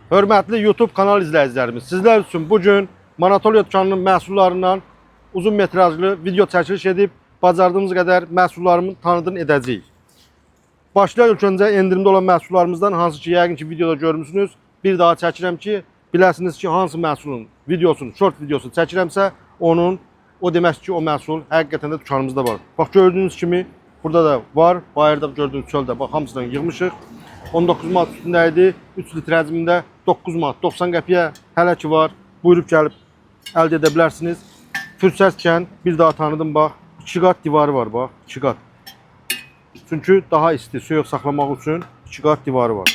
Hörmətli YouTube kanal izləyicilərimiz, sizlər üçün bugün Manatoliya dükanının məhsullarından uzun metrajlı video çəkiliş edib, bacardığımız qədər məhsullarımın tanıdığını edəcəyik. Başlayaq ilk öncə endirimdə olan məhsullarımızdan, hansı ki, yəqin ki, videoda görmüsünüz. Bir daha çəkirəm ki, biləsiniz ki, hansı məhsulun videosunu, short videosunu çəkirəmsə, o demək ki, o məhsul həqiqətən də dükanımızda var. Bax, gördüyünüz kimi, burada da var, bayırda gördüyünüz çöldə, bax, hamısından yığmışıq. 19 manat üstündə idi, 3 litr həcmində 9 manat 90 qəpiyə hələ ki var. Buyurub gəlib əldə edə bilərsiniz. Fürsətkən bir daha tanıdım, bax, 2 qat divarı var, bax, 2 qat. Çünki daha isti, soyuq saxlamaq üçün 2 qat divarı var.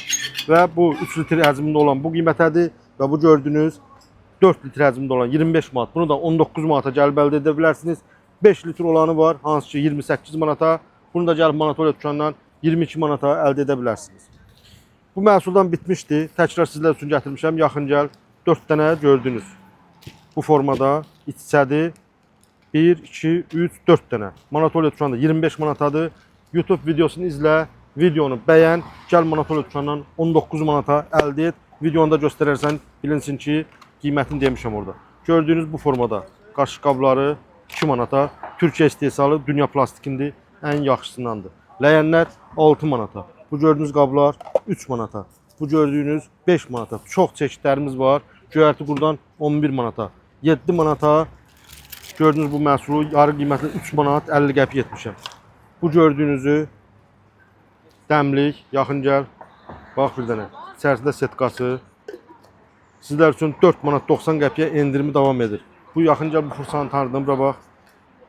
Və bu 3 litr həcmində olan bu qiymətədir və bu gördüyünüz 4 litr həcmində olan 25 manat. Bunu da 19 manata gəlib əldə edə bilərsiniz. 5 litr olanı var, hansı ki 28 manata. Bunu da gəlib Manatoliya dükanından 22 manata əldə edə bilərsiniz. Bu məhsuldan bitmişdi. Təkrar sizlər üçün gətirmişəm. Yaxın gəl. 4 dənə gördünüz. Bu formada iç hissədir. 1, 2, 3, 4 dənə. Manatoliya dükanında 25 manatadır. YouTube videosunu izlə, videonu bəyən. Gəl Manatoliya dükanından 19 manata əldə et. Videonu da göstərərsən, bilinsin ki, qiymətini demişəm orada. Gördüyünüz bu formada qaşıq qabları 2 manata. Türkiyə istehsalı, dünya plastikindir. Ən yaxşısındandır. Ləyənlər 6 manata. Bu gördüyünüz qablar 3 manata. Bu gördüyünüz 5 manata. Çox çeşidlərimiz var. Göyərti qurdan 11 manata. 7 manata gördüyünüz bu məhsulu yarı qiymətlə 3 manat 50 qəpik etmişəm. Bu gördüyünüzü dəmlik, yaxın gəl. Bax bir dənə. İçərisində setkası. Sizlər üçün 4 manat 90 qəpiyə endirimi davam edir. Bu yaxın gəl bu fırsatını tanıdım. Bura bax.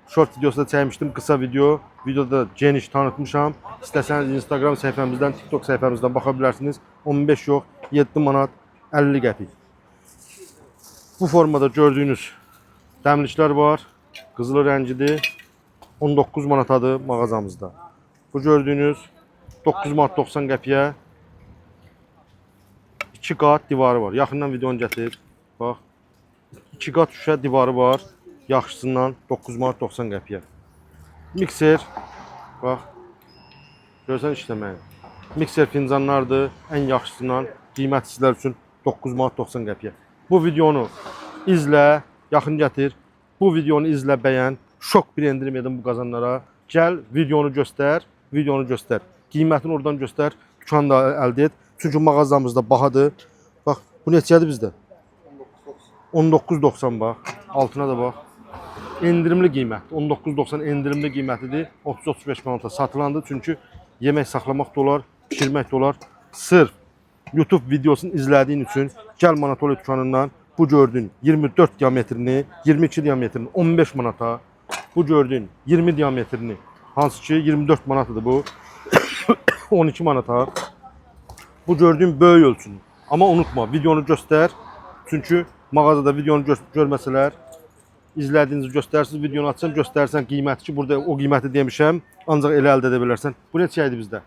Short videosunda çəkmişdim, qısa video. Videoda geniş tanıtmışam. İstəsəniz Instagram səhifəmizdən, TikTok səhifəmizdən baxa bilərsiniz. 15 yox, 7 manat 50 qəpik. Bu formada gördüyünüz dəmliklər var. Qızılı rəngidir. 19 manatadır mağazamızda. Bu gördüyünüz 9 manat 90 qəpiyə 2 qat divarı var. Yaxından videonu gətir. Bax. 2 qat şüşə divarı var. Yaxşısından 9 manat 90 qəpiyə. Mikser, bax, görsən işləməyi. Mikser fincanlardır, ən yaxşısından qiymət sizlər üçün 9 manat 90 qəpiyə. Bu videonu izlə, yaxın gətir. Bu videonu izlə, bəyən. Şok bir endirim edin bu qazanlara. Gəl, videonu göstər, Qiymətini oradan göstər, dükanda əldə et. Çünki mağazamızda bahadır. Bax, bu neçədir bizdə? 19.90 bax, altına da bax. Endirimli qiymət, 19.90 endirimli qiymətidir. 30-35 manata satılandı. Çünki yemək saxlamaq da olar, pişirmək də olar. Sırf YouTube videosunu izlədiyin üçün gəl Manatoliya dükanından bu gördüyün 24 diametrini, 22 diametrini 15 manata, bu gördüyün 20 diametrini, hansı ki 24 manatıdır bu, 12 manata, bu gördüyün böyük ölçünü. Amma unutma, videonu göstər. Çünki mağazada videonu görməsələr, İzlədiyinizi göstərsiniz, videonu açsan, göstərsən qiyməti ki, burada o qiyməti demişəm, ancaq elə əldə edə bilərsən. Bu neçə idi bizdə?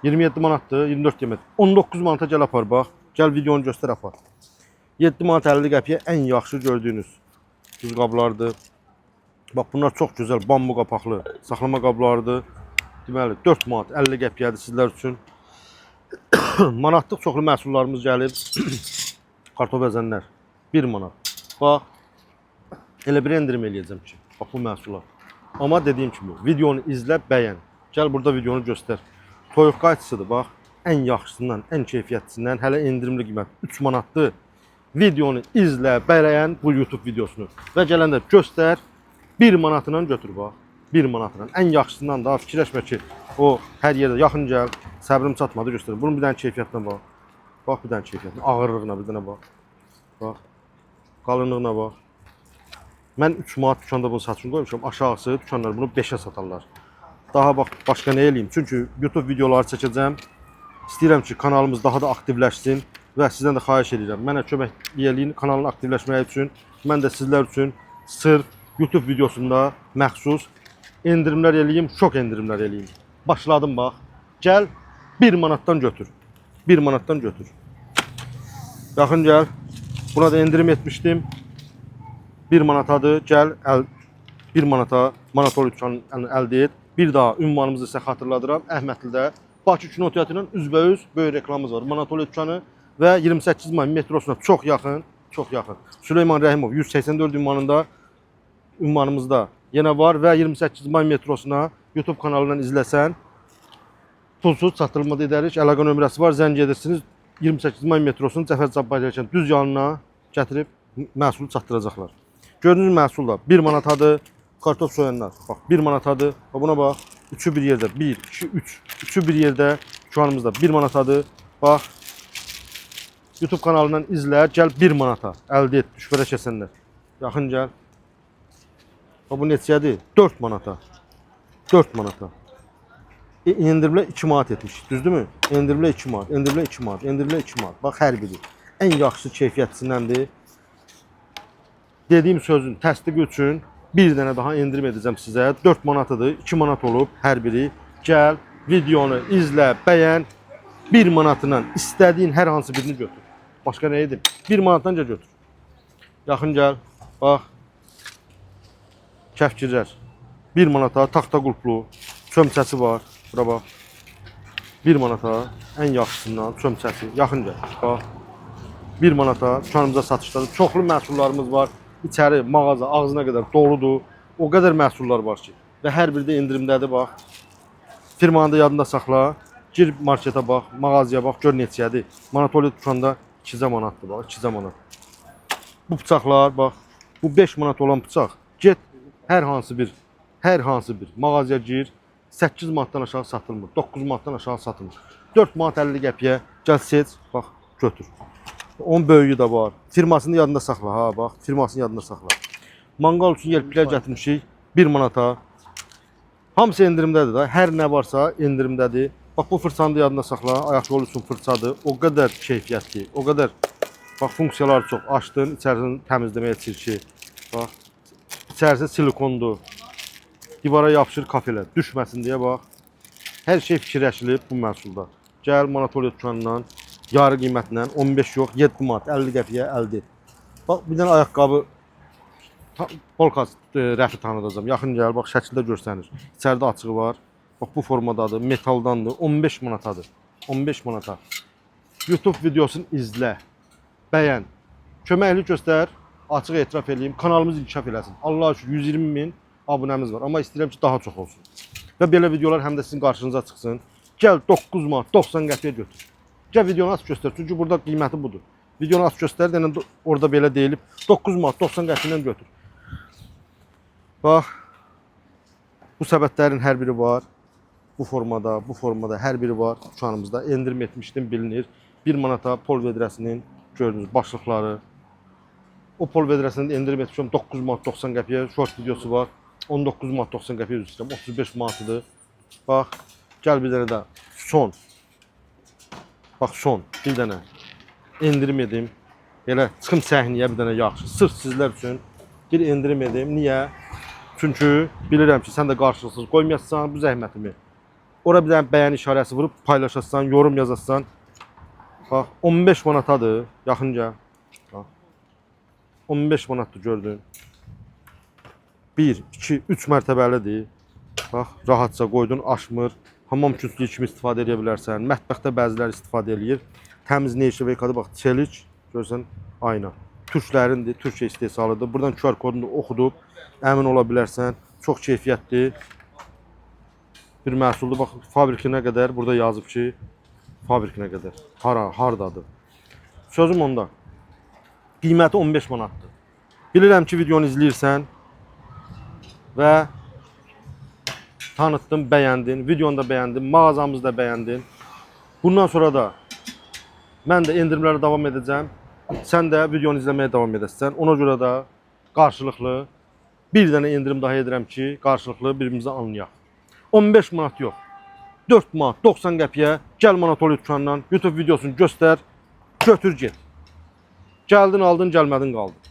27 manatdır, 24 qiymət. 19 manata gəl apar, bax. Gəl videonu göstər apar. 7 manat 50 qəpiyə ən yaxşı gördüyünüz buz qablardır. Bax, bunlar çox gözəl, bambu qapaqlı saxlama qablarıdır. Deməli, 4 manat 50 qəpiyədir sizlər üçün. Manatlıq çoxlu məhsullarımız gəlib. Kartof əzənlər 1 manat. Bax. Elə bir endirim eləyəcəm ki, bax bu məhsullar. Amma dediyim kimi, videonu izlə, bəyən. Gəl burada videonu göstər. Toyuq qayçısıdır, bax. Ən yaxşısından, ən keyfiyyətlisindən, hələ endirimli qiymət 3 manatdır. Videonu izlə, bəyən bu YouTube videosunu. Və gələndə göstər, 1 manatla götür, bax. 1 manatla. Ən yaxşısından daha fikirləşmə ki, o hər yerdə yaxın gəl, səbrim çatmadı göstər. Bunun bir dənə keyfiyyətinə bax. Bax bir dənə keyfiyyətinə, ağırlığına bir dənə bax. Bax. Qalınlığına bax. Mən 3 manat dükanda bunu satışını qoymuşam. Aşağısı dükanlar bunu 5-ə satarlar. Daha bax, başqa nə eləyim? Çünki YouTube videoları çəkəcəm. İstəyirəm ki, kanalımız daha da aktivləşsin və sizdən də xahiş edirəm. Mənə kömək eləyin kanalın aktivləşməyi üçün. Mən də sizlər üçün sırf YouTube videosunda məxsus endirimlər eləyim, şok endirimlər eləyim. Başladım bax. Gəl 1 manatdan götür. 1 manatdan götür. Yaxın gəl. Buna da endirim etmişdim. 1 manatadır. Gəl 1 manata Manatoliya dükanını əldə et. Bir daha ünvanımızı sizə xatırladıram. Əhmədlidə Bakı Kino Teatrının üzbəüz böyük reklamımız var. Manatoliya dükanı və 28 may metrosuna çox yaxın, çox yaxın. Süleyman Rəhimov 184 ünvanımızda yenə var və 28 may metrosuna YouTube kanalından izləsən pulsuz çatdırılma edərik. Əlaqə nömrəsi var, zəng edirsiniz. 28 may metrosunun Cəfər Cabbarlı düz yanına gətirib məhsulu çatdıracaqlar. Gördüyünüz məhsul da 1 manatadır. Kartof soyanlar. Bax 1 manatadır. Buna bax. Üçü bir yerdə. 1, 2, 3. Üçü bir yerdə. Şu anımızda 1 manatadır. Bax. YouTube kanalından izlə. Gəl 1 manata. Əldə et. Düşbərə kəsənlər. Yaxın gəl. Bax bu neçədir? 4 manata. 4 manata. Endirimlə 2 manat etmiş. Düzdürmü? Endirimlə 2 manat. Endirimlə 2 manat. Endirimlə 2 manat. Bax hər biri. Ən yaxşı keyfiyyətlisindən. Dediyim sözün təsdiqi üçün bir dənə daha endirim edəcəm sizə. 4 manatıdır. 2 manat olub hər biri. Gəl, videonu izlə, bəyən. 1 manatından istədiyin hər hansı birini götür. Başqa nə edim? 1 manatdan götür. Yaxın gəl. Bax. Kəfkirlər. 1 manata taxta qulplu çömçəsi var. Bura bax. 1 manata ən yaxşısından çömçəsi. Yaxın gəl. Bax. 1 manata dükanımızda satışdadır. Çoxlu məhsullarımız var. İçəri mağaza ağzına qədər doludur. O qədər məhsullar var ki. Və hər biri də endirimdədir bax. Firmanı da yadında saxla. Gir marketə bax, mağazaya bax, gör neçədir. Manatoliya dükanda 2 manatdır bax, 2 manat. Bu bıçaqlar bax, bu 5 manat olan bıçaq. Get hər hansı bir mağazaya gir. 8 manatdan aşağı satılmır, 9 manatdan aşağı satılmır. 4 manat 50 qəpiyə gəl seç, bax, götür. Onun böyüyü də var. Firmasını yadında saxla, ha bax, firmasını yadında saxla. Manqal üçün yelpiklər gətirmişik 1 manata. Hamısı endirimdədir da, hər nə varsa endirimdədir. Bax bu fırçanı da yadında saxla, ayaq yolu üçün fırçadır. O qədər keyfiyyətli, o qədər bax funksiyaları çox. Açdın, içərisini təmizləməyə çirki. Bax, içərisi silikondur. Divara yapışır kafelər, düşməsin deyə bax. Hər şey fikirləşilib bu məhsulda. Gəl Manatoliya dükanından yarı qiymətindən 15 yox, 7 manat 50 qəpiyə əldə et. Bax bir dənə ayaqqabı polkas rəfi tanıdacağam. Yaxın gəl, bax şəkildə görsənir. İçəridə açığı var. Bax bu formadadır, metaldandır. 15 manatadır. 15 manata. YouTube videosunu izlə, bəyən, köməklik göstər, açıq etiraf edeyim, kanalımız inkişaf eləsin. Allah şükür 120 min abunəmiz var, amma istəyirəm ki daha çox olsun. Və belə videolar həm də sizin qarşınıza çıxsın. Gəl 9 manat 90 qəpiyə götür. Gəl videonu aç göstər, çünki burada qiyməti budur. Videonu aç göstər, yəni orada belə deyilib 9 manat 90 qəpindən götür. Bax, bu səbətlərin hər biri var. Bu formada hər biri var dükanımızda. Endirim etmişdim, bilinir. 1 manata pol vedrəsinin gördüyünüz başlıqları. O pol vedrəsində endirim etmişəm 9 manat 90 qəpiyə. Short videosu var. 19 manat 90 qəpiyə üzr istəyirəm. 35 manatıdır. Bax, gəl bir dənə də son. Bax son, bir dənə endirim edim. Elə çıxım səhnəyə bir dənə yaxşı. Sırf sizlər üçün bir endirim edim. Niyə? Çünki bilirəm ki, sən də qarşılıqsız qoymayasan bu zəhmətimi. Ora bir dənə bəyən işarəsi vurub paylaşasan, yorum yazasan. Bax, 15 manatadır. Yaxın gəl. Bax. 15 manatdır gördün. 1, 2, 3 mərtəbəlidir. Bax, rahatca qoydun, aşmır. Hamam kütlüyü kimi istifadə edə bilərsən. Mətbəxdə bəziləri istifadə edir. Təmiz neşəveykadır, bax, çelik. Görsən, ayna. Türklərindir, Türkiyə istehsalıdır. Buradan QR kodunu oxudub, əmin ola bilərsən. Çox keyfiyyətli bir məhsuldur. Bax, fabrikinə qədər burada yazıb ki, fabrikinə qədər. Hardadır. Sözüm onda. Qiyməti 15 manatdır. Bilirəm ki, videonu izləyirsən və tanıtdın, bəyəndin, videonu da bəyəndin, mağazamızı da bəyəndin. Bundan sonra da mən də endirimlərə davam edəcəm. Sən də videonu izləməyə davam edəsən. Ona görə də qarşılıqlı bir dənə endirim daha edirəm ki, qarşılıqlı birbirimizi anlayaq. 15 manat yox. 4 manat 90 qəpiyə gəl Manatoliya dükanından YouTube videosunu göstər, götür get. Gəldin, aldın, gəlmədin, qaldın.